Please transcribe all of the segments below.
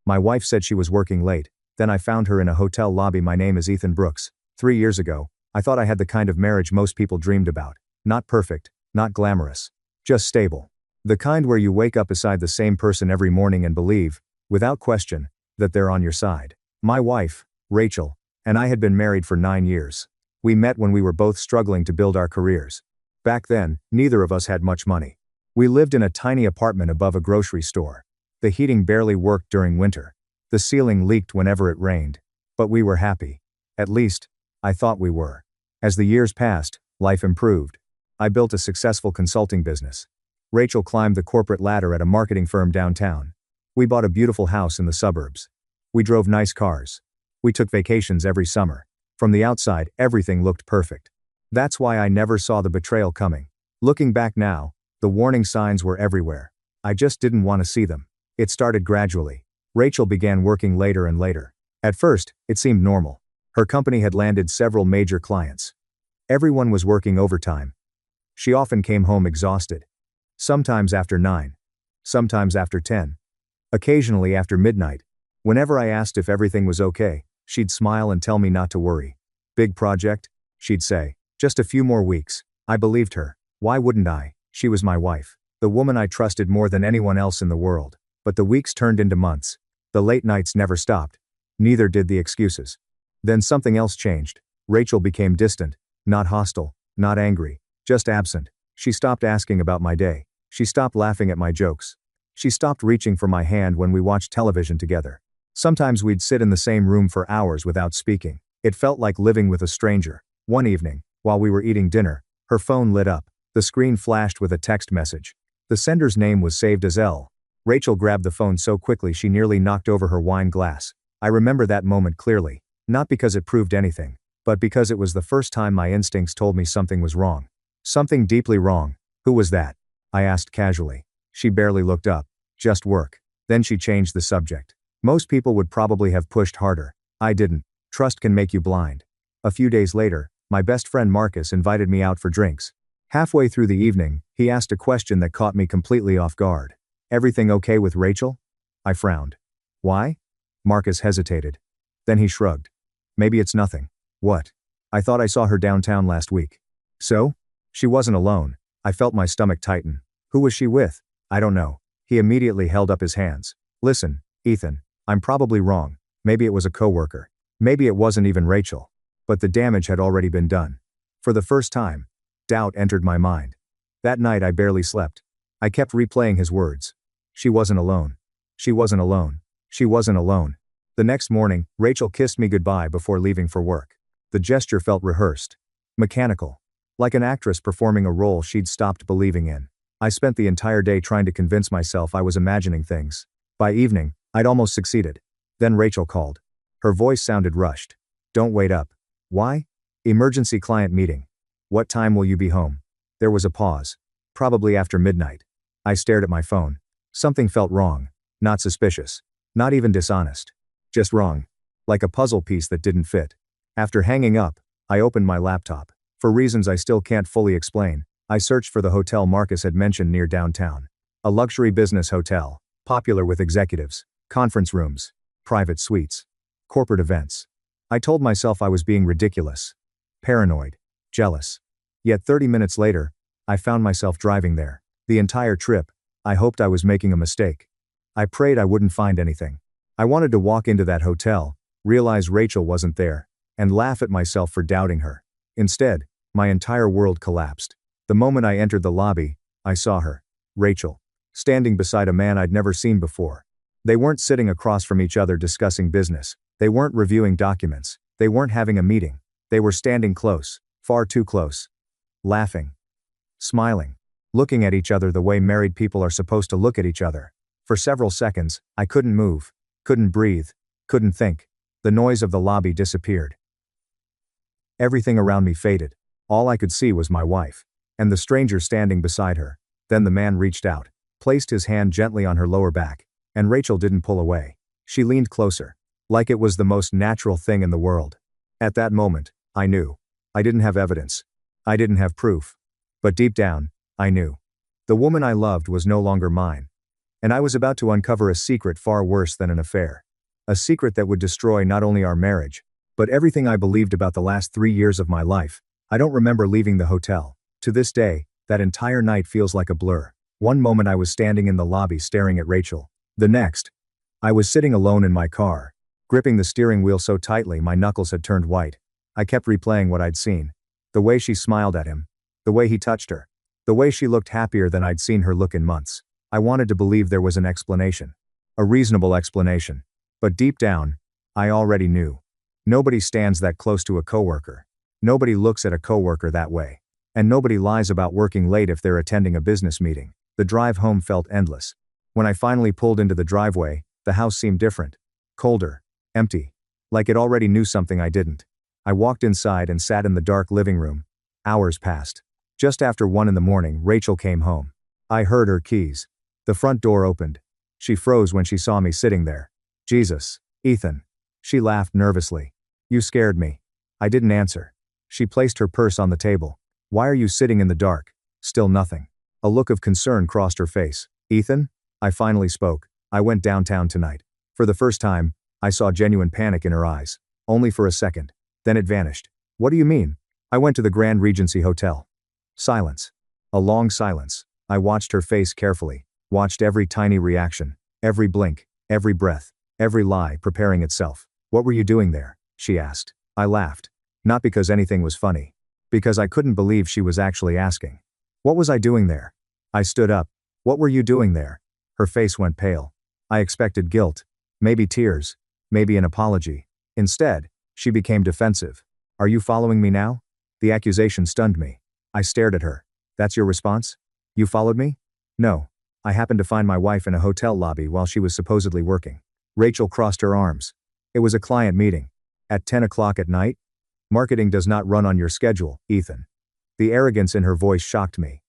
My wife said she was working late, then I found her in a hotel lobby. My name is Ethan Brooks. 3 years ago, I thought I had the kind of marriage most people dreamed about. Not perfect, not glamorous. Just stable. The kind where you wake up beside the same person every morning and believe, without question, that they're on your side. My wife, Rachel, and I had been married for 9 years. We met when we were both struggling to build our careers. Back then, neither of us had much money. We lived in a tiny apartment above a grocery store. The heating barely worked during winter. The ceiling leaked whenever it rained. But we were happy. At least, I thought we were. As the years passed, life improved. I built a successful consulting business. Rachel climbed the corporate ladder at a marketing firm downtown. We bought a beautiful house in the suburbs. We drove nice cars. We took vacations every summer. From the outside, everything looked perfect. That's why I never saw the betrayal coming. Looking back now, the warning signs were everywhere. I just didn't want to see them. It started gradually. Rachel began working later and later. At first, it seemed normal. Her company had landed several major clients. Everyone was working overtime. She often came home exhausted. Sometimes after 9. Sometimes after 10. Occasionally after midnight. Whenever I asked if everything was okay, she'd smile and tell me not to worry. Big project? She'd say. Just a few more weeks. I believed her. Why wouldn't I? She was my wife. The woman I trusted more than anyone else in the world. But the weeks turned into months. The late nights never stopped. Neither did the excuses. Then something else changed. Rachel became distant. Not hostile. Not angry. Just absent. She stopped asking about my day. She stopped laughing at my jokes. She stopped reaching for my hand when we watched television together. Sometimes we'd sit in the same room for hours without speaking. It felt like living with a stranger. One evening, while we were eating dinner, her phone lit up. The screen flashed with a text message. The sender's name was saved as L. Rachel grabbed the phone so quickly she nearly knocked over her wine glass. I remember that moment clearly, not because it proved anything, but because it was the first time my instincts told me something was wrong. Something deeply wrong. Who was that? I asked casually. She barely looked up. Just work. Then she changed the subject. Most people would probably have pushed harder. I didn't. Trust can make you blind. A few days later, my best friend Marcus invited me out for drinks. Halfway through the evening, he asked a question that caught me completely off guard. Everything okay with Rachel? I frowned. Why? Marcus hesitated. Then he shrugged. Maybe it's nothing. What? I thought I saw her downtown last week. So? She wasn't alone. I felt my stomach tighten. Who was she with? I don't know. He immediately held up his hands. Listen, Ethan, I'm probably wrong. Maybe it was a coworker. Maybe it wasn't even Rachel. But the damage had already been done. For the first time, doubt entered my mind. That night I barely slept. I kept replaying his words. She wasn't alone. She wasn't alone. She wasn't alone. The next morning, Rachel kissed me goodbye before leaving for work. The gesture felt rehearsed. Mechanical. Like an actress performing a role she'd stopped believing in. I spent the entire day trying to convince myself I was imagining things. By evening, I'd almost succeeded. Then Rachel called. Her voice sounded rushed. Don't wait up. Why? Emergency client meeting. What time will you be home? There was a pause. Probably after midnight. I stared at my phone. Something felt wrong. Not suspicious. Not even dishonest. Just wrong. Like a puzzle piece that didn't fit. After hanging up, I opened my laptop. For reasons I still can't fully explain, I searched for the hotel Marcus had mentioned near downtown. A luxury business hotel. Popular with executives. Conference rooms. Private suites. Corporate events. I told myself I was being ridiculous. Paranoid. Jealous. Yet 30 minutes later, I found myself driving there. The entire trip, I hoped I was making a mistake. I prayed I wouldn't find anything. I wanted to walk into that hotel, realize Rachel wasn't there, and laugh at myself for doubting her. Instead, my entire world collapsed. The moment I entered the lobby, I saw her, Rachel, standing beside a man I'd never seen before. They weren't sitting across from each other discussing business. They weren't reviewing documents. They weren't having a meeting. They were standing close, far too close. Laughing. Smiling. Looking at each other the way married people are supposed to look at each other. For several seconds, I couldn't move, couldn't breathe, couldn't think. The noise of the lobby disappeared. Everything around me faded. All I could see was my wife. And the stranger standing beside her. Then the man reached out, placed his hand gently on her lower back, and Rachel didn't pull away. She leaned closer. Like it was the most natural thing in the world. At that moment, I knew. I didn't have evidence. I didn't have proof. But deep down, I knew. The woman I loved was no longer mine. And I was about to uncover a secret far worse than an affair. A secret that would destroy not only our marriage, but everything I believed about the last 3 years of my life. I don't remember leaving the hotel. To this day, that entire night feels like a blur. One moment I was standing in the lobby staring at Rachel. The next, I was sitting alone in my car, gripping the steering wheel so tightly my knuckles had turned white. I kept replaying what I'd seen. The way she smiled at him. The way he touched her. The way she looked happier than I'd seen her look in months. I wanted to believe there was an explanation. A reasonable explanation. But deep down, I already knew. Nobody stands that close to a coworker. Nobody looks at a coworker that way. And nobody lies about working late if they're attending a business meeting. The drive home felt endless. When I finally pulled into the driveway, the house seemed different. Colder. Empty. Like it already knew something I didn't. I walked inside and sat in the dark living room. Hours passed. Just after 1 a.m, Rachel came home. I heard her keys. The front door opened. She froze when she saw me sitting there. Jesus, Ethan. She laughed nervously. You scared me. I didn't answer. She placed her purse on the table. Why are you sitting in the dark? Still nothing. A look of concern crossed her face. Ethan? I finally spoke. I went downtown tonight. For the first time, I saw genuine panic in her eyes. Only for a second. Then it vanished. What do you mean? I went to the Grand Regency Hotel. Silence. A long silence. I watched her face carefully. Watched every tiny reaction. Every blink. Every breath. Every lie preparing itself. What were you doing there? She asked. I laughed. Not because anything was funny. Because I couldn't believe she was actually asking. What was I doing there? I stood up. What were you doing there? Her face went pale. I expected guilt. Maybe tears. Maybe an apology. Instead, she became defensive. Are you following me now? The accusation stunned me. I stared at her. That's your response? You followed me? No. I happened to find my wife in a hotel lobby while she was supposedly working. Rachel crossed her arms. It was a client meeting. At 10 o'clock at night? Marketing does not run on your schedule, Ethan. The arrogance in her voice shocked me.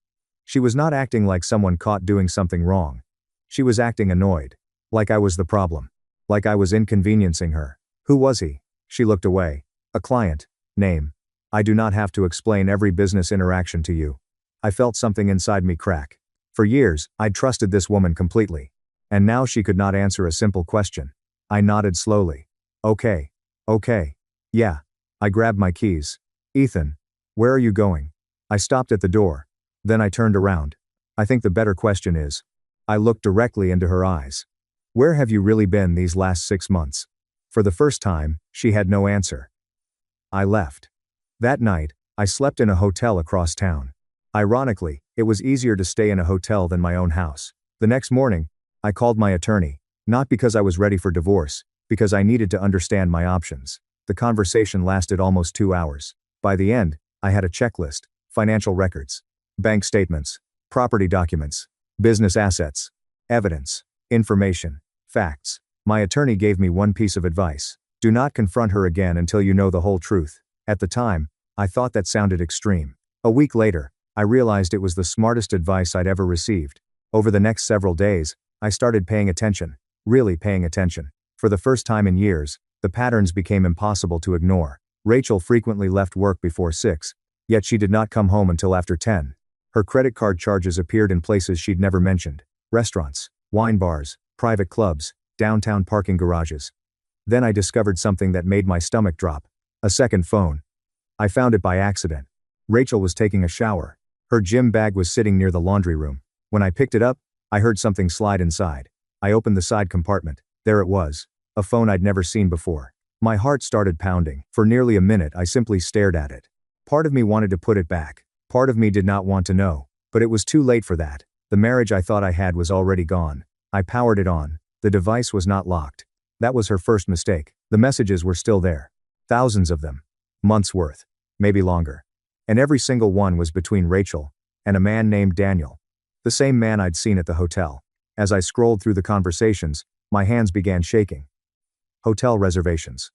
She was not acting like someone caught doing something wrong. She was acting annoyed. Like I was the problem. Like I was inconveniencing her. Who was he? She looked away. A client. Name. I do not have to explain every business interaction to you. I felt something inside me crack. For years, I'd trusted this woman completely. And now she could not answer a simple question. I nodded slowly. Okay. Okay. Yeah. I grabbed my keys. Ethan. Where are you going? I stopped at the door. Then I turned around. I think the better question is. I looked directly into her eyes. Where have you really been these last 6 months? For the first time, she had no answer. I left. That night, I slept in a hotel across town. Ironically, it was easier to stay in a hotel than my own house. The next morning, I called my attorney, not because I was ready for divorce, because I needed to understand my options. The conversation lasted almost 2 hours. By the end, I had a checklist: financial records, bank statements, property documents, business assets, evidence, information, facts. My attorney gave me one piece of advice: do not confront her again until you know the whole truth. At the time, I thought that sounded extreme. A week later, I realized it was the smartest advice I'd ever received. Over the next several days, I started paying attention, really paying attention. For the first time in years, the patterns became impossible to ignore. Rachel frequently left work before 6, yet she did not come home until after 10. Her credit card charges appeared in places she'd never mentioned: restaurants, wine bars, private clubs, downtown parking garages. Then I discovered something that made my stomach drop. A second phone. I found it by accident. Rachel was taking a shower. Her gym bag was sitting near the laundry room. When I picked it up, I heard something slide inside. I opened the side compartment. There it was. A phone I'd never seen before. My heart started pounding. For nearly a minute I simply stared at it. Part of me wanted to put it back. Part of me did not want to know. But it was too late for that. The marriage I thought I had was already gone. I powered it on. The device was not locked. That was her first mistake. The messages were still there. Thousands of them. Months worth. Maybe longer. And every single one was between Rachel and a man named Daniel. The same man I'd seen at the hotel. As I scrolled through the conversations, my hands began shaking. Hotel reservations.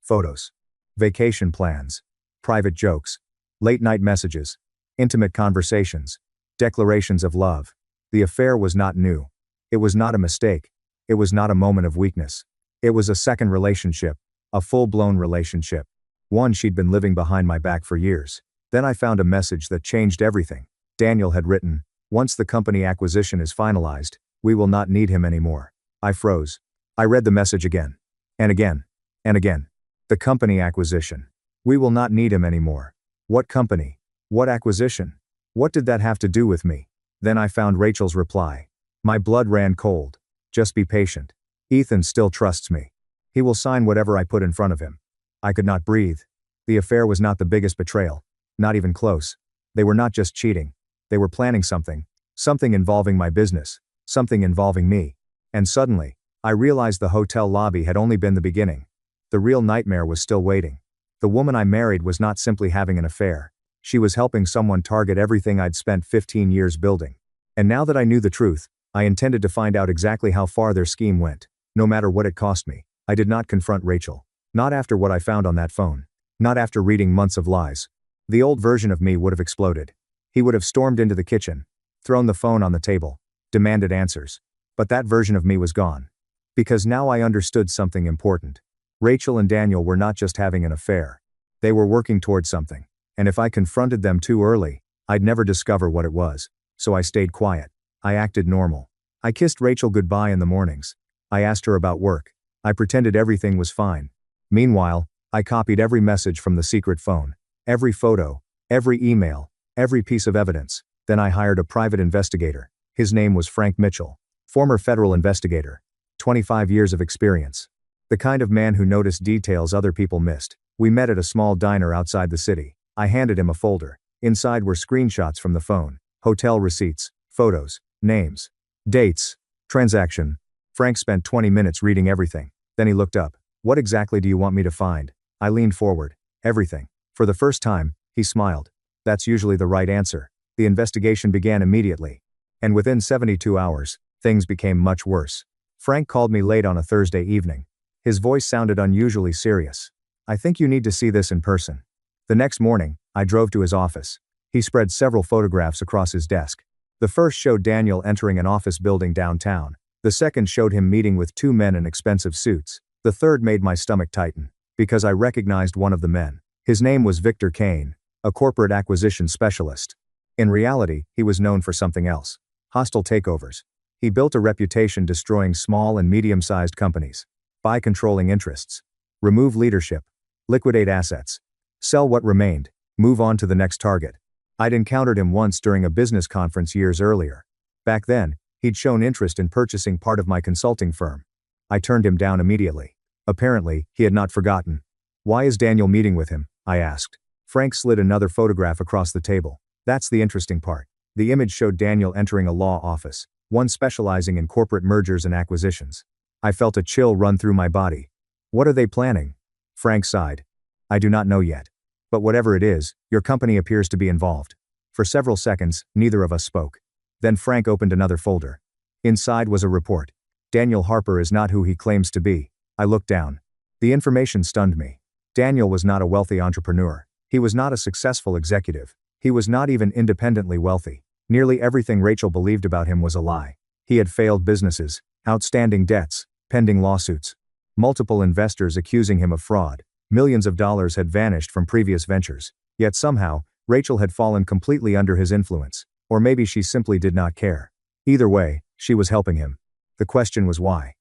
Photos. Vacation plans. Private jokes. Late-night messages. Intimate conversations. Declarations of love. The affair was not new. It was not a mistake. It was not a moment of weakness. It was a second relationship. A full-blown relationship. One she'd been living behind my back for years. Then I found a message that changed everything. Daniel had written, "Once the company acquisition is finalized, We will not need him anymore. I froze. I read the message again. And again. And again. The company acquisition. We will not need him anymore. What company? What acquisition? What did that have to do with me? Then I found Rachel's reply. My blood ran cold. Just be patient. Ethan still trusts me. He will sign whatever I put in front of him. I could not breathe. The affair was not the biggest betrayal. Not even close. They were not just cheating. They were planning something. Something involving my business. Something involving me. And suddenly, I realized the hotel lobby had only been the beginning. The real nightmare was still waiting. The woman I married was not simply having an affair. She was helping someone target everything I'd spent 15 years building. And now that I knew the truth, I intended to find out exactly how far their scheme went, no matter what it cost me. I did not confront Rachel. Not after what I found on that phone. Not after reading months of lies. The old version of me would have exploded. He would have stormed into the kitchen, thrown the phone on the table, demanded answers. But that version of me was gone. Because now I understood something important. Rachel and Daniel were not just having an affair. They were working towards something. And if I confronted them too early, I'd never discover what it was. So I stayed quiet. I acted normal. I kissed Rachel goodbye in the mornings. I asked her about work. I pretended everything was fine. Meanwhile, I copied every message from the secret phone. Every photo. Every email. Every piece of evidence. Then I hired a private investigator. His name was Frank Mitchell. Former federal investigator. 25 years of experience. The kind of man who noticed details other people missed. We met at a small diner outside the city. I handed him a folder. Inside were screenshots from the phone, hotel receipts, photos, names, dates, transaction. Frank spent 20 minutes reading everything. Then he looked up. What exactly do you want me to find? I leaned forward. Everything. For the first time, he smiled. That's usually the right answer. The investigation began immediately. And within 72 hours, things became much worse. Frank called me late on a Thursday evening. His voice sounded unusually serious. I think you need to see this in person. The next morning, I drove to his office. He spread several photographs across his desk. The first showed Daniel entering an office building downtown. The second showed him meeting with two men in expensive suits. The third made my stomach tighten, because I recognized one of the men. His name was Victor Kane, a corporate acquisition specialist. In reality, he was known for something else. Hostile takeovers. He built a reputation destroying small and medium-sized companies. Buy controlling interests. Remove leadership. Liquidate assets. Sell what remained. Move on to the next target. I'd encountered him once during a business conference years earlier. Back then, he'd shown interest in purchasing part of my consulting firm. I turned him down immediately. Apparently, he had not forgotten. Why is Daniel meeting with him? I asked. Frank slid another photograph across the table. That's the interesting part. The image showed Daniel entering a law office, one specializing in corporate mergers and acquisitions. I felt a chill run through my body. What are they planning? Frank sighed. I do not know yet. But whatever it is, your company appears to be involved. For several seconds, neither of us spoke. Then Frank opened another folder. Inside was a report. Daniel Harper is not who he claims to be. I looked down. The information stunned me. Daniel was not a wealthy entrepreneur. He was not a successful executive. He was not even independently wealthy. Nearly everything Rachel believed about him was a lie. He had failed businesses, outstanding debts, pending lawsuits. Multiple investors accusing him of fraud. Millions of dollars had vanished from previous ventures. Yet somehow, Rachel had fallen completely under his influence. Or maybe she simply did not care. Either way, she was helping him. The question was why.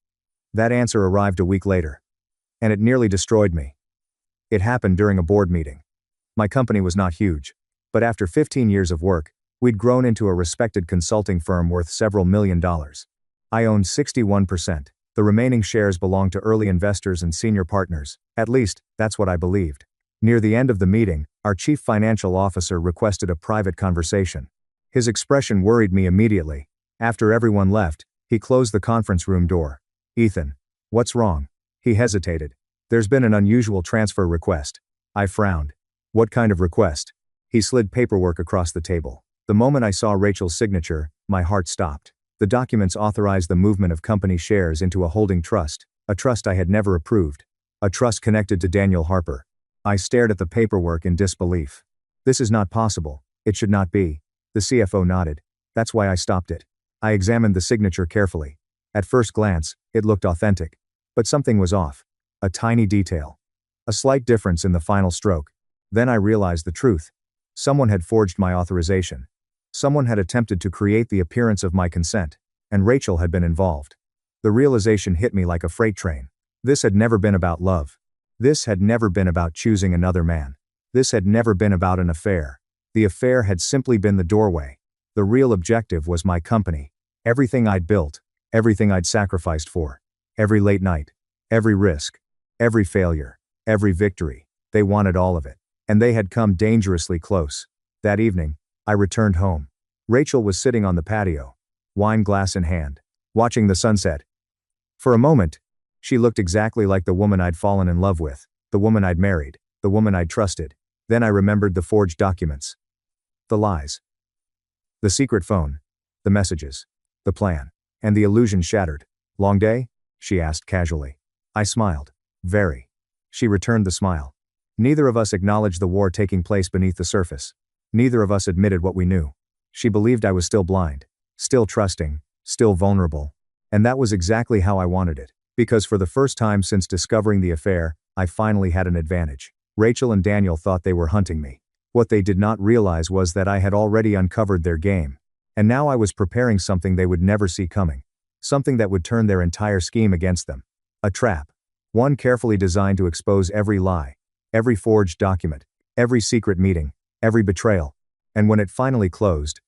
That answer arrived a week later. And it nearly destroyed me. It happened during a board meeting. My company was not huge. But after 15 years of work, we'd grown into a respected consulting firm worth several $1 million. I owned 61%. The remaining shares belonged to early investors and senior partners. At least, that's what I believed. Near the end of the meeting, our chief financial officer requested a private conversation. His expression worried me immediately. After everyone left, he closed the conference room door. Ethan, what's wrong? He hesitated. There's been an unusual transfer request. I frowned. What kind of request? He slid paperwork across the table. The moment I saw Rachel's signature, my heart stopped. The documents authorized the movement of company shares into a holding trust, a trust I had never approved. A trust connected to Daniel Harper. I stared at the paperwork in disbelief. This is not possible. It should not be. The CFO nodded. That's why I stopped it. I examined the signature carefully. At first glance, it looked authentic. But something was off. A tiny detail. A slight difference in the final stroke. Then I realized the truth. Someone had forged my authorization. Someone had attempted to create the appearance of my consent. And Rachel had been involved. The realization hit me like a freight train. This had never been about love. This had never been about choosing another man. This had never been about an affair. The affair had simply been the doorway. The real objective was my company. Everything I'd built, everything I'd sacrificed for. Every late night, every risk, every failure, every victory. They wanted all of it. And they had come dangerously close. That evening, I returned home. Rachel was sitting on the patio, wine glass in hand, watching the sunset. For a moment, she looked exactly like the woman I'd fallen in love with, the woman I'd married, the woman I'd trusted. Then I remembered the forged documents. The lies. The secret phone. The messages. The plan. And the illusion shattered. Long day? She asked casually. I smiled. Very. She returned the smile. Neither of us acknowledged the war taking place beneath the surface. Neither of us admitted what we knew. She believed I was still blind, still trusting, still vulnerable. And that was exactly how I wanted it. Because for the first time since discovering the affair, I finally had an advantage. Rachel and Daniel thought they were hunting me. What they did not realize was that I had already uncovered their game. And now I was preparing something they would never see coming. Something that would turn their entire scheme against them. A trap. One carefully designed to expose every lie, every forged document, every secret meeting, every betrayal. And when it finally closed,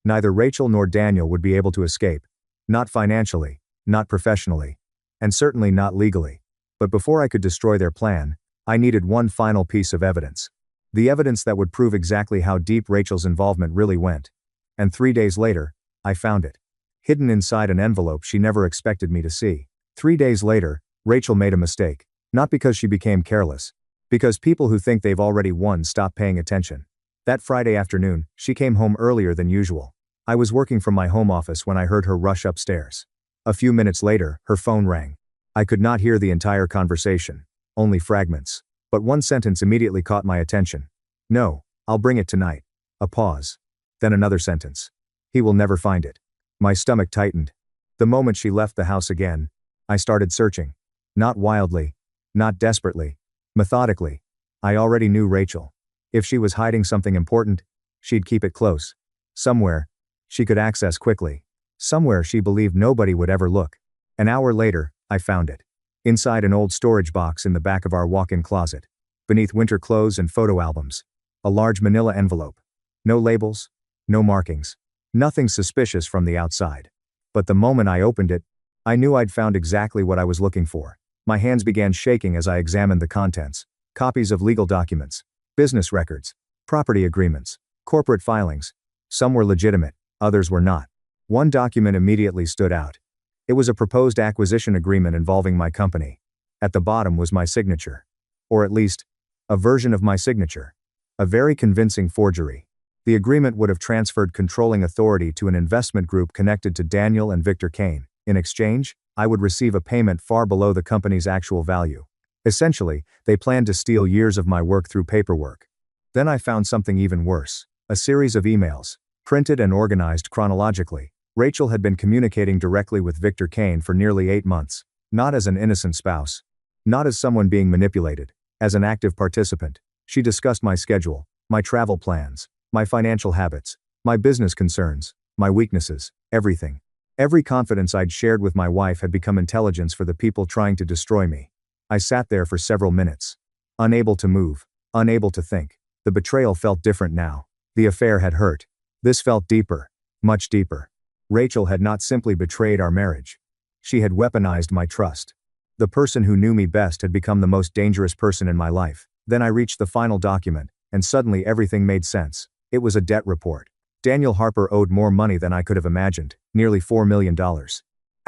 neither Rachel nor Daniel would be able to escape. Not financially, not professionally, and certainly not legally. But before I could destroy their plan, I needed one final piece of evidence. The evidence that would prove exactly how deep Rachel's involvement really went. And 3 days later, I found it. Hidden inside an envelope she never expected me to see. 3 days later, Rachel made a mistake. Not because she became careless. Because people who think they've already won stop paying attention. That Friday afternoon, she came home earlier than usual. I was working from my home office when I heard her rush upstairs. A few minutes later, her phone rang. I could not hear the entire conversation. Only fragments. But one sentence immediately caught my attention. No, I'll bring it tonight. A pause. Then another sentence. He will never find it. My stomach tightened. The moment she left the house again, I started searching. Not wildly. Not desperately. Methodically. I already knew Rachel. If she was hiding something important, she'd keep it close. Somewhere, she could access quickly. Somewhere she believed nobody would ever look. An hour later, I found it. Inside an old storage box in the back of our walk-in closet. Beneath winter clothes and photo albums. A large manila envelope. No labels. No markings. Nothing suspicious from the outside. But the moment I opened it, I knew I'd found exactly what I was looking for. My hands began shaking as I examined the contents. Copies of legal documents. Business records. Property agreements. Corporate filings. Some were legitimate, others were not. One document immediately stood out. It was a proposed acquisition agreement involving my company. At the bottom was my signature. Or at least, a version of my signature. A very convincing forgery. The agreement would have transferred controlling authority to an investment group connected to Daniel and Victor Kane. In exchange, I would receive a payment far below the company's actual value. Essentially, they planned to steal years of my work through paperwork. Then I found something even worse. A series of emails, printed and organized chronologically. Rachel had been communicating directly with Victor Kane for nearly 8 months. Not as an innocent spouse. Not as someone being manipulated. As an active participant. She discussed my schedule, my travel plans, my financial habits, my business concerns, my weaknesses, everything. Every confidence I'd shared with my wife had become intelligence for the people trying to destroy me. I sat there for several minutes. Unable to move. Unable to think. The betrayal felt different now. The affair had hurt. This felt deeper. Much deeper. Rachel had not simply betrayed our marriage. She had weaponized my trust. The person who knew me best had become the most dangerous person in my life. Then I reached the final document, and suddenly everything made sense. It was a debt report. Daniel Harper owed more money than I could have imagined, nearly $4 million.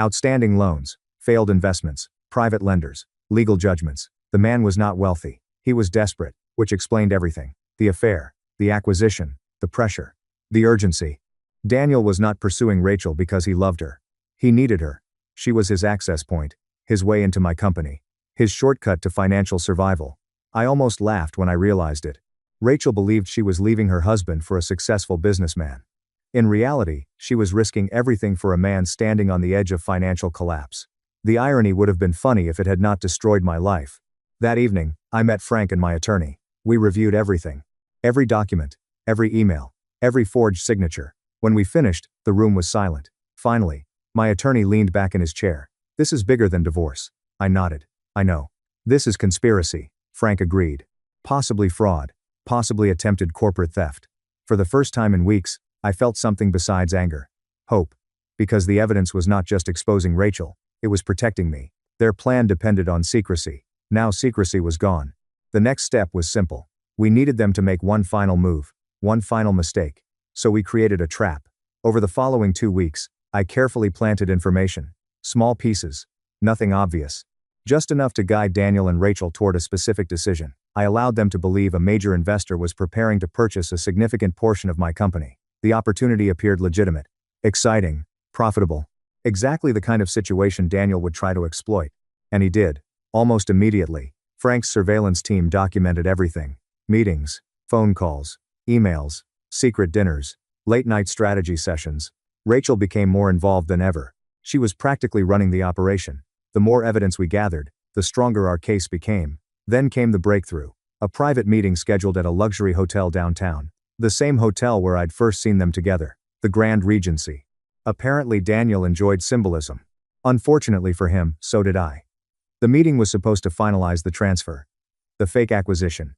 Outstanding loans, failed investments, private lenders, legal judgments. The man was not wealthy. He was desperate, which explained everything. The affair, the acquisition, the pressure, the urgency. Daniel was not pursuing Rachel because he loved her. He needed her. She was his access point, his way into my company, his shortcut to financial survival. I almost laughed when I realized it. Rachel believed she was leaving her husband for a successful businessman. In reality, she was risking everything for a man standing on the edge of financial collapse. The irony would have been funny if it had not destroyed my life. That evening, I met Frank and my attorney. We reviewed everything. Every document, every email, every forged signature. When we finished, the room was silent. Finally, My attorney leaned back in his chair. This is bigger than divorce. I nodded. I know. This is conspiracy, Frank agreed. Possibly fraud. Possibly attempted corporate theft. For the first time in weeks, I felt something besides anger. Hope. Because the evidence was not just exposing Rachel, it was protecting me. Their plan depended on secrecy. Now secrecy was gone. The next step was simple. We needed them to make one final move, one final mistake. So we created a trap. Over the following 2 weeks, I carefully planted information. Small pieces. Nothing obvious. Just enough to guide Daniel and Rachel toward a specific decision. I allowed them to believe a major investor was preparing to purchase a significant portion of my company. The opportunity appeared legitimate, exciting, profitable. Exactly the kind of situation Daniel would try to exploit. And he did. Almost immediately, Frank's surveillance team documented everything. Meetings, phone calls, emails, secret dinners, late-night strategy sessions. Rachel became more involved than ever. She was practically running the operation. The more evidence we gathered, the stronger our case became. Then came the breakthrough. A private meeting scheduled at a luxury hotel downtown. The same hotel where I'd first seen them together. The Grand Regency. Apparently Daniel enjoyed symbolism. Unfortunately for him, so did I. The meeting was supposed to finalize the transfer. The fake acquisition.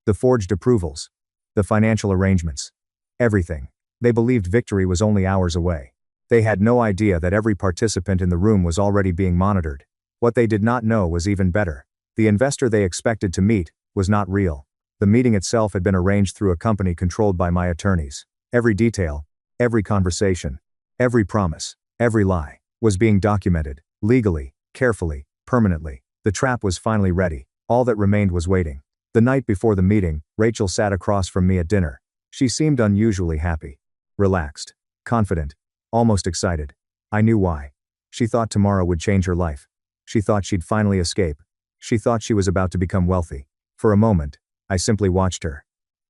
The forged approvals. The financial arrangements. Everything. They believed victory was only hours away. They had no idea that every participant in the room was already being monitored. What they did not know was even better. The investor they expected to meet was not real. The meeting itself had been arranged through a company controlled by my attorneys. Every detail, every conversation, every promise, every lie, was being documented, legally, carefully, permanently. The trap was finally ready. All that remained was waiting. The night before the meeting, Rachel sat across from me at dinner. She seemed unusually happy. Relaxed. Confident. Almost excited. I knew why. She thought tomorrow would change her life. She thought she'd finally escape. She thought she was about to become wealthy. For a moment, I simply watched her.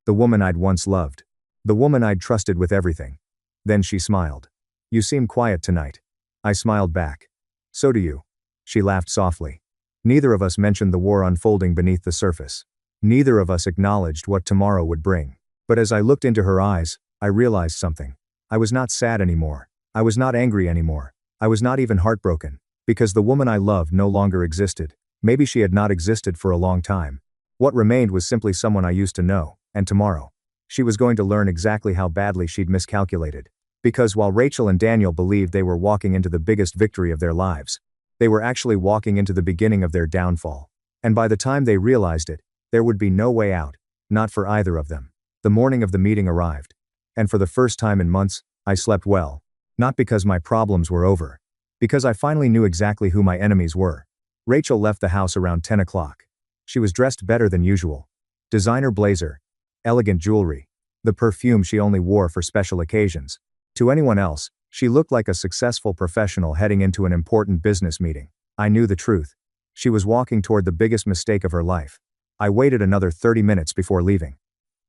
The woman I'd once loved. The woman I'd trusted with everything. Then she smiled. You seem quiet tonight. I smiled back. So do you. She laughed softly. Neither of us mentioned the war unfolding beneath the surface. Neither of us acknowledged what tomorrow would bring. But as I looked into her eyes, I realized something. I was not sad anymore. I was not angry anymore. I was not even heartbroken. Because the woman I loved no longer existed. Maybe she had not existed for a long time. What remained was simply someone I used to know, and tomorrow. She was going to learn exactly how badly she'd miscalculated. Because while Rachel and Daniel believed they were walking into the biggest victory of their lives, they were actually walking into the beginning of their downfall. And by the time they realized it, there would be no way out, not for either of them. The morning of the meeting arrived. And for the first time in months, I slept well. Not because my problems were over. Because I finally knew exactly who my enemies were. Rachel left the house around 10 o'clock. She was dressed better than usual. Designer blazer. Elegant jewelry. The perfume she only wore for special occasions. To anyone else, she looked like a successful professional heading into an important business meeting. I knew the truth. She was walking toward the biggest mistake of her life. I waited another 30 minutes before leaving.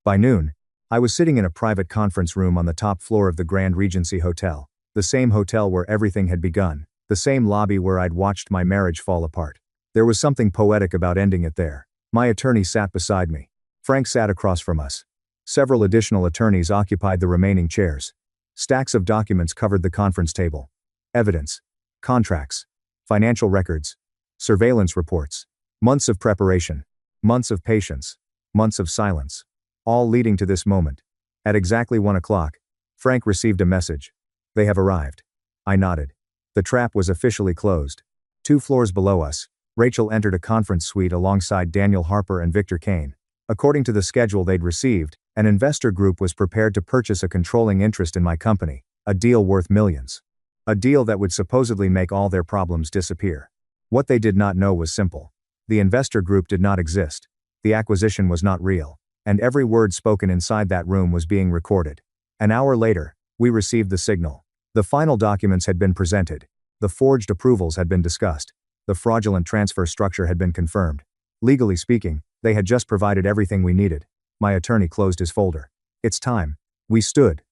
By noon, I was sitting in a private conference room on the top floor of the Grand Regency Hotel. The same hotel where everything had begun. The same lobby where I'd watched my marriage fall apart. There was something poetic about ending it there. My attorney sat beside me. Frank sat across from us. Several additional attorneys occupied the remaining chairs. Stacks of documents covered the conference table. Evidence. Contracts. Financial records. Surveillance reports. Months of preparation. Months of patience. Months of silence. All leading to this moment. At exactly 1 o'clock, Frank received a message. They have arrived. I nodded. The trap was officially closed. 2 floors below us, Rachel entered a conference suite alongside Daniel Harper and Victor Kane. According to the schedule they'd received, an investor group was prepared to purchase a controlling interest in my company, a deal worth millions. A deal that would supposedly make all their problems disappear. What they did not know was simple. The investor group did not exist. The acquisition was not real. And every word spoken inside that room was being recorded. An hour later, we received the signal. The final documents had been presented. The forged approvals had been discussed. The fraudulent transfer structure had been confirmed. Legally speaking, they had just provided everything we needed. My attorney closed his folder. It's time. We stood.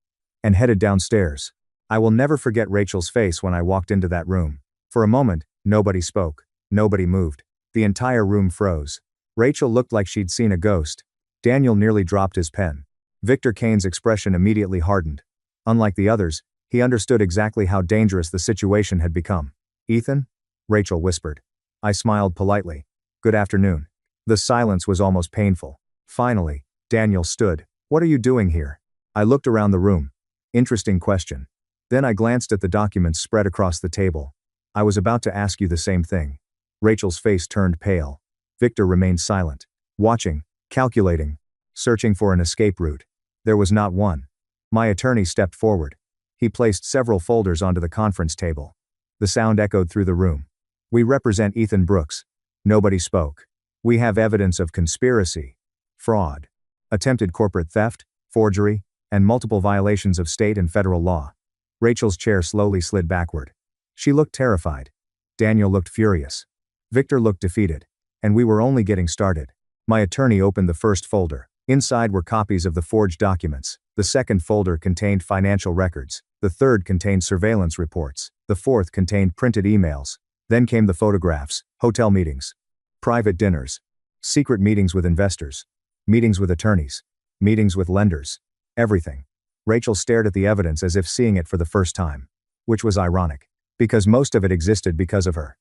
And headed downstairs. I will never forget Rachel's face when I walked into that room. For a moment, nobody spoke. Nobody moved. The entire room froze. Rachel looked like she'd seen a ghost. Daniel nearly dropped his pen. Victor Kane's expression immediately hardened. Unlike the others, He understood exactly how dangerous the situation had become. "Ethan?" Rachel whispered. I smiled politely. "Good afternoon." The silence was almost painful. Finally, Daniel stood. "What are you doing here?" I looked around the room. Interesting question. Then I glanced at the documents spread across the table. "I was about to ask you the same thing." Rachel's face turned pale. Victor remained silent, watching, calculating, searching for an escape route. There was not one. My attorney stepped forward. He placed several folders onto the conference table. The sound echoed through the room. "We represent Ethan Brooks." Nobody spoke. "We have evidence of conspiracy, fraud, attempted corporate theft, forgery, and multiple violations of state and federal law." Rachel's chair slowly slid backward. She looked terrified. Daniel looked furious. Victor looked defeated. And we were only getting started. My attorney opened the first folder. Inside were copies of the forged documents. The second folder contained financial records. The third contained surveillance reports. The fourth contained printed emails. Then came the photographs, hotel meetings, private dinners, secret meetings with investors, meetings with attorneys, meetings with lenders. Everything. Rachel stared at the evidence as if seeing it for the first time. Which was ironic. Because most of it existed because of her.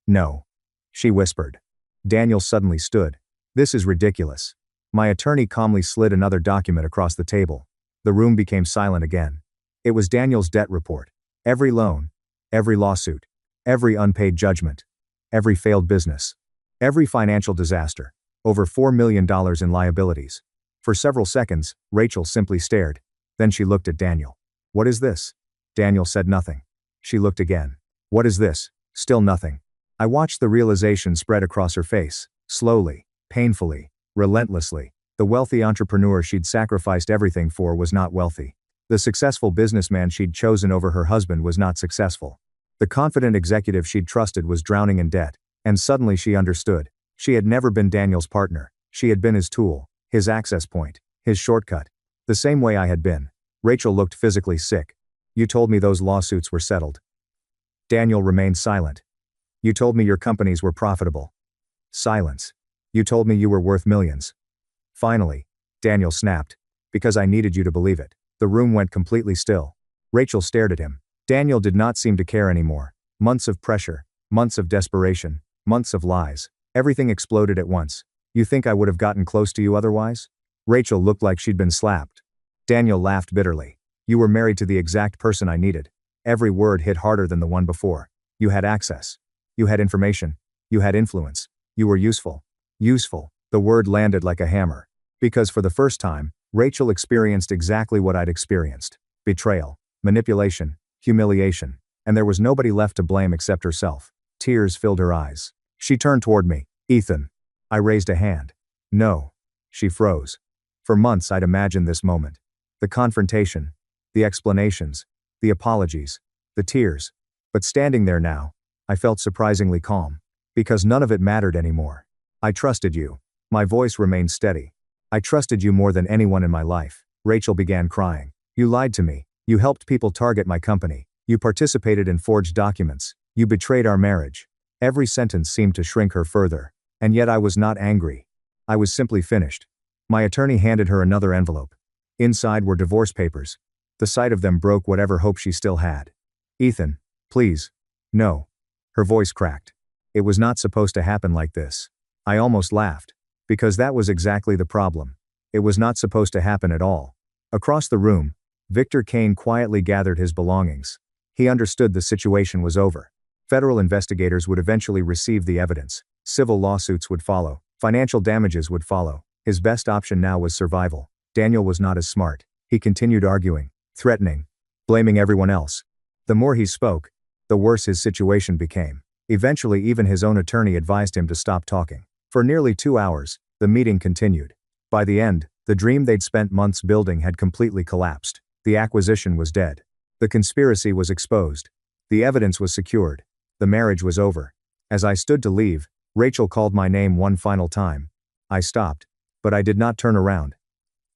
"No," she whispered. Daniel suddenly stood. "This is ridiculous." My attorney calmly slid another document across the table. The room became silent again. It was Daniel's debt report. Every loan, every lawsuit, every unpaid judgment, every failed business, every financial disaster, over $4 million in liabilities. For several seconds, Rachel simply stared. Then she looked at Daniel. "What is this?" Daniel said nothing. She looked again. "What is this?" Still nothing. I watched the realization spread across her face, slowly, painfully, relentlessly. The wealthy entrepreneur she'd sacrificed everything for was not wealthy. The successful businessman she'd chosen over her husband was not successful. The confident executive she'd trusted was drowning in debt. And suddenly she understood. She had never been Daniel's partner. She had been his tool, his access point, his shortcut. The same way I had been. Rachel looked physically sick. "You told me those lawsuits were settled." Daniel remained silent. "You told me your companies were profitable." Silence. "You told me you were worth millions." Finally, Daniel snapped. "Because I needed you to believe it." The room went completely still. Rachel stared at him. Daniel did not seem to care anymore. Months of pressure, months of desperation, months of lies. Everything exploded at once. "You think I would have gotten close to you otherwise?" Rachel looked like she'd been slapped. Daniel laughed bitterly. "You were married to the exact person I needed." Every word hit harder than the one before. "You had access. You had information. You had influence. You were useful." Useful. The word landed like a hammer. Because for the first time, Rachel experienced exactly what I'd experienced. Betrayal, manipulation, humiliation. And there was nobody left to blame except herself. Tears filled her eyes. She turned toward me. "Ethan." I raised a hand. "No." She froze. For months I'd imagined this moment. The confrontation. The explanations. The apologies. The tears. But standing there now, I felt surprisingly calm. Because none of it mattered anymore. "I trusted you." My voice remained steady. "I trusted you more than anyone in my life." Rachel began crying. "You lied to me. You helped people target my company. You participated in forged documents. You betrayed our marriage." Every sentence seemed to shrink her further. And yet I was not angry. I was simply finished. My attorney handed her another envelope. Inside were divorce papers. The sight of them broke whatever hope she still had. "Ethan, please." "No." Her voice cracked. "It was not supposed to happen like this." I almost laughed. Because that was exactly the problem. It was not supposed to happen at all. Across the room, Victor Kane quietly gathered his belongings. He understood the situation was over. Federal investigators would eventually receive the evidence. Civil lawsuits would follow. Financial damages would follow. His best option now was survival. Daniel was not as smart. He continued arguing, threatening, blaming everyone else. The more he spoke, the worse his situation became. Eventually even his own attorney advised him to stop talking. For nearly 2 hours, the meeting continued. By the end, the dream they'd spent months building had completely collapsed. The acquisition was dead. The conspiracy was exposed. The evidence was secured. The marriage was over. As I stood to leave, Rachel called my name one final time. I stopped. But I did not turn around.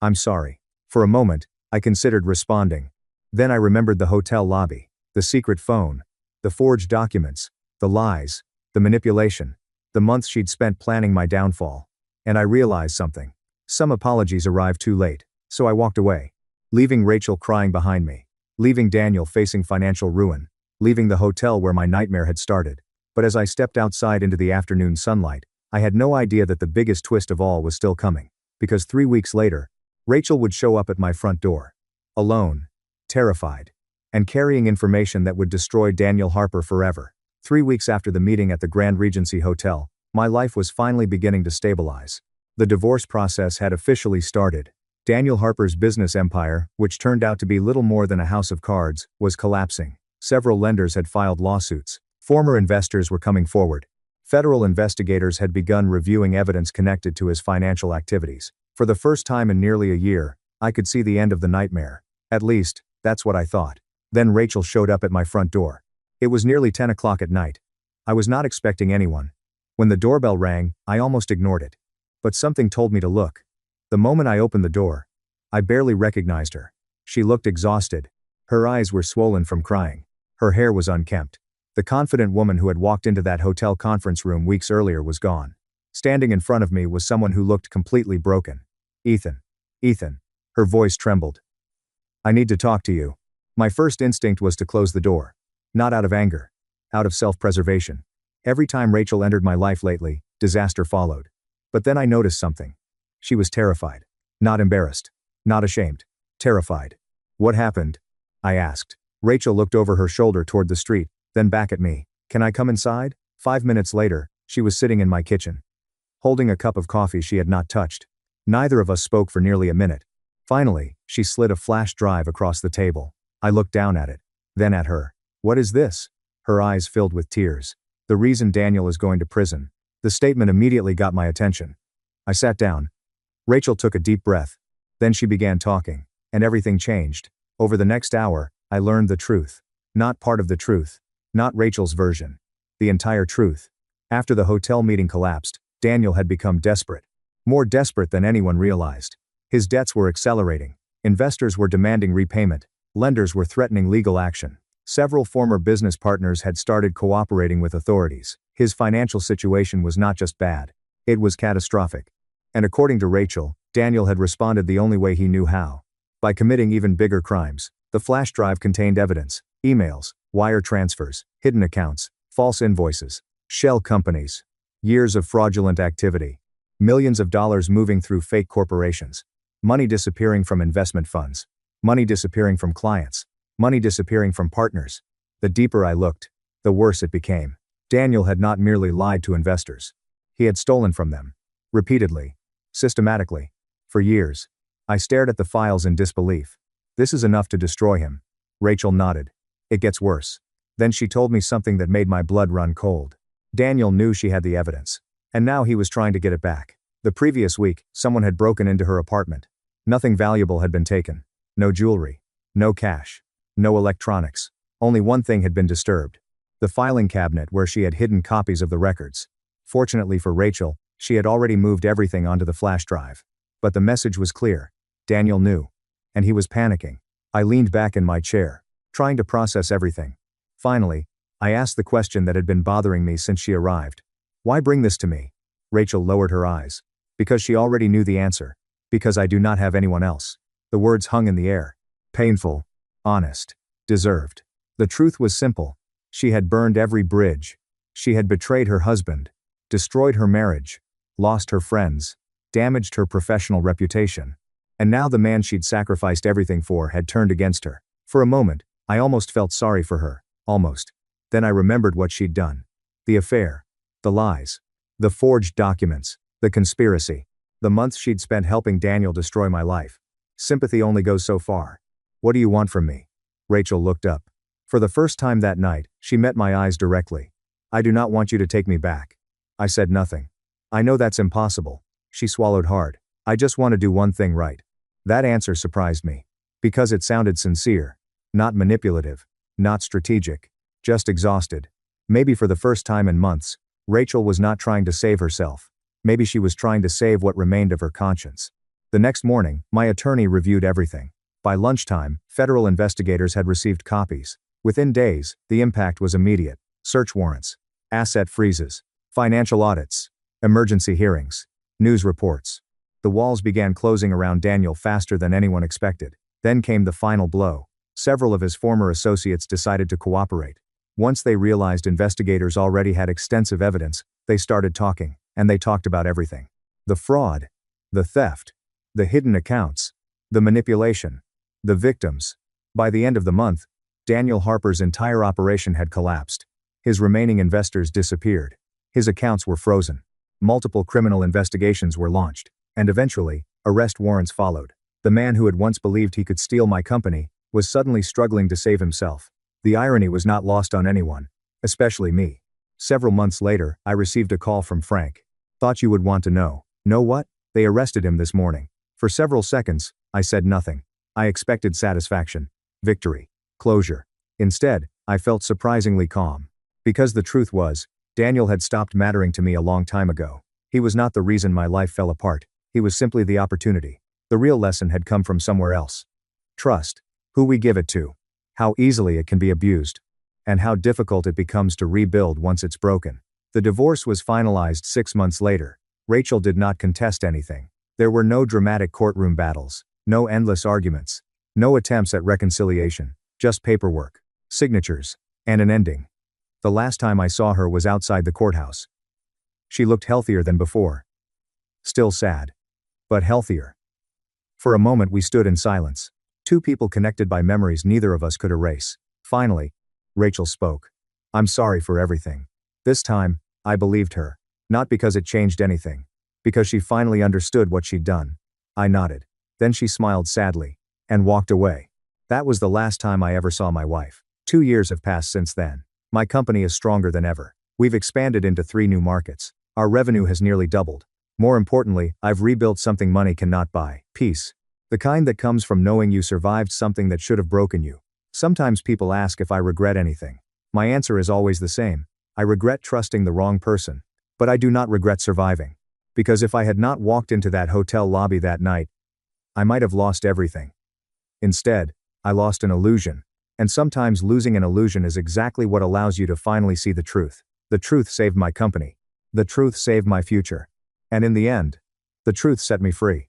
"I'm sorry." For a moment, I considered responding. Then I remembered the hotel lobby, the secret phone, the forged documents, the lies, the manipulation, the months she'd spent planning my downfall. And I realized something. Some apologies arrived too late, so I walked away, leaving Rachel crying behind me. leaving Daniel facing financial ruin, leaving the hotel where my nightmare had started. But as I stepped outside into the afternoon sunlight, I had no idea that the biggest twist of all was still coming. Because 3 weeks later, Rachel would show up at my front door. Alone, terrified, and carrying information that would destroy Daniel Harper forever. 3 weeks after the meeting at the Grand Regency Hotel, my life was finally beginning to stabilize. The divorce process had officially started. Daniel Harper's business empire, which turned out to be little more than a house of cards, was collapsing. Several lenders had filed lawsuits. Former investors were coming forward. Federal investigators had begun reviewing evidence connected to his financial activities. For the first time in nearly a year, I could see the end of the nightmare. At least, that's what I thought. Then Rachel showed up at my front door. It was nearly 10 o'clock at night. I was not expecting anyone. When the doorbell rang, I almost ignored it. But something told me to look. The moment I opened the door, I barely recognized her. She looked exhausted. Her eyes were swollen from crying. Her hair was unkempt. The confident woman who had walked into that hotel conference room weeks earlier was gone. Standing in front of me was someone who looked completely broken. Ethan. Ethan. Her voice trembled. I need to talk to you. My first instinct was to close the door. Not out of anger. Out of self-preservation. Every time Rachel entered my life lately, disaster followed. But then I noticed something. She was terrified. Not embarrassed. Not ashamed. Terrified. What happened? I asked. Rachel looked over her shoulder toward the street, then back at me. Can I come inside? 5 minutes later, she was sitting in my kitchen, holding a cup of coffee she had not touched. Neither of us spoke for nearly a minute. Finally, she slid a flash drive across the table. I looked down at it, then at her. What is this? Her eyes filled with tears. The reason Daniel is going to prison. The statement immediately got my attention. I sat down. Rachel took a deep breath. Then she began talking, and everything changed. Over the next hour, I learned the truth. Not part of the truth. Not Rachel's version. The entire truth. After the hotel meeting collapsed, Daniel had become desperate. More desperate than anyone realized. His debts were accelerating. Investors were demanding repayment. Lenders were threatening legal action. Several former business partners had started cooperating with authorities. His financial situation was not just bad. It was catastrophic. And according to Rachel, Daniel had responded the only way he knew how. By committing even bigger crimes. The flash drive contained evidence, emails, wire transfers, hidden accounts, false invoices, shell companies, years of fraudulent activity, millions of dollars moving through fake corporations, money disappearing from investment funds, money disappearing from clients, money disappearing from partners. The deeper I looked, the worse it became. Daniel had not merely lied to investors. He had stolen from them. Repeatedly. Systematically. For years. I stared at the files in disbelief. This is enough to destroy him. Rachel nodded. It gets worse. Then she told me something that made my blood run cold. Daniel knew she had the evidence. And now he was trying to get it back. The previous week, someone had broken into her apartment. Nothing valuable had been taken. No jewelry. No cash. No electronics. Only one thing had been disturbed. The filing cabinet where she had hidden copies of the records. Fortunately for Rachel, she had already moved everything onto the flash drive. But the message was clear. Daniel knew. And he was panicking. I leaned back in my chair, trying to process everything. Finally, I asked the question that had been bothering me since she arrived. Why bring this to me? Rachel lowered her eyes. Because she already knew the answer. Because I do not have anyone else. The words hung in the air. Painful. Honest. Deserved. The truth was simple. She had burned every bridge. She had betrayed her husband. Destroyed her marriage. Lost her friends. Damaged her professional reputation. And now the man she'd sacrificed everything for had turned against her. For a moment, I almost felt sorry for her. Almost. Then I remembered what she'd done. The affair. The lies. The forged documents. The conspiracy. The months she'd spent helping Daniel destroy my life. Sympathy only goes so far. What do you want from me? Rachel looked up. For the first time that night, she met my eyes directly. I do not want you to take me back. I said nothing. I know that's impossible. She swallowed hard. I just want to do one thing right. That answer surprised me. Because it sounded sincere. Not manipulative. Not strategic. Just exhausted. Maybe for the first time in months, Rachel was not trying to save herself. Maybe she was trying to save what remained of her conscience. The next morning, my attorney reviewed everything. By lunchtime, federal investigators had received copies. Within days, the impact was immediate. Search warrants. Asset freezes. Financial audits. Emergency hearings. News reports. The walls began closing around Daniel faster than anyone expected. Then came the final blow. Several of his former associates decided to cooperate. Once they realized investigators already had extensive evidence, they started talking, and they talked about everything. The fraud, the theft, the hidden accounts, the manipulation, the victims. By the end of the month, Daniel Harper's entire operation had collapsed. His remaining investors disappeared. His accounts were frozen. Multiple criminal investigations were launched, and eventually, arrest warrants followed. The man who had once believed he could steal my company was suddenly struggling to save himself. The irony was not lost on anyone, especially me. Several months later, I received a call from Frank. Thought you would want to know. Know what? They arrested him this morning. For several seconds, I said nothing. I expected satisfaction, victory, closure. Instead, I felt surprisingly calm. Because the truth was, Daniel had stopped mattering to me a long time ago. He was not the reason my life fell apart. He was simply the opportunity. The real lesson had come from somewhere else. Trust. Who we give it to. How easily it can be abused. And how difficult it becomes to rebuild once it's broken. The divorce was finalized 6 months later. Rachel did not contest anything. There were no dramatic courtroom battles, no endless arguments, no attempts at reconciliation, just paperwork, signatures, and an ending. The last time I saw her was outside the courthouse. She looked healthier than before. Still sad. But healthier. For a moment we stood in silence. Two people connected by memories neither of us could erase. Finally, Rachel spoke. I'm sorry for everything. This time, I believed her. Not because it changed anything. Because she finally understood what she'd done. I nodded. Then she smiled sadly. And walked away. That was the last time I ever saw my wife. 2 years have passed since then. My company is stronger than ever. We've expanded into 3 new markets. Our revenue has nearly doubled. More importantly, I've rebuilt something money cannot buy. Peace. The kind that comes from knowing you survived something that should have broken you. Sometimes people ask if I regret anything. My answer is always the same. I regret trusting the wrong person. But I do not regret surviving. Because if I had not walked into that hotel lobby that night, I might have lost everything. Instead, I lost an illusion. And sometimes losing an illusion is exactly what allows you to finally see the truth. The truth saved my company. The truth saved my future. And in the end, the truth set me free.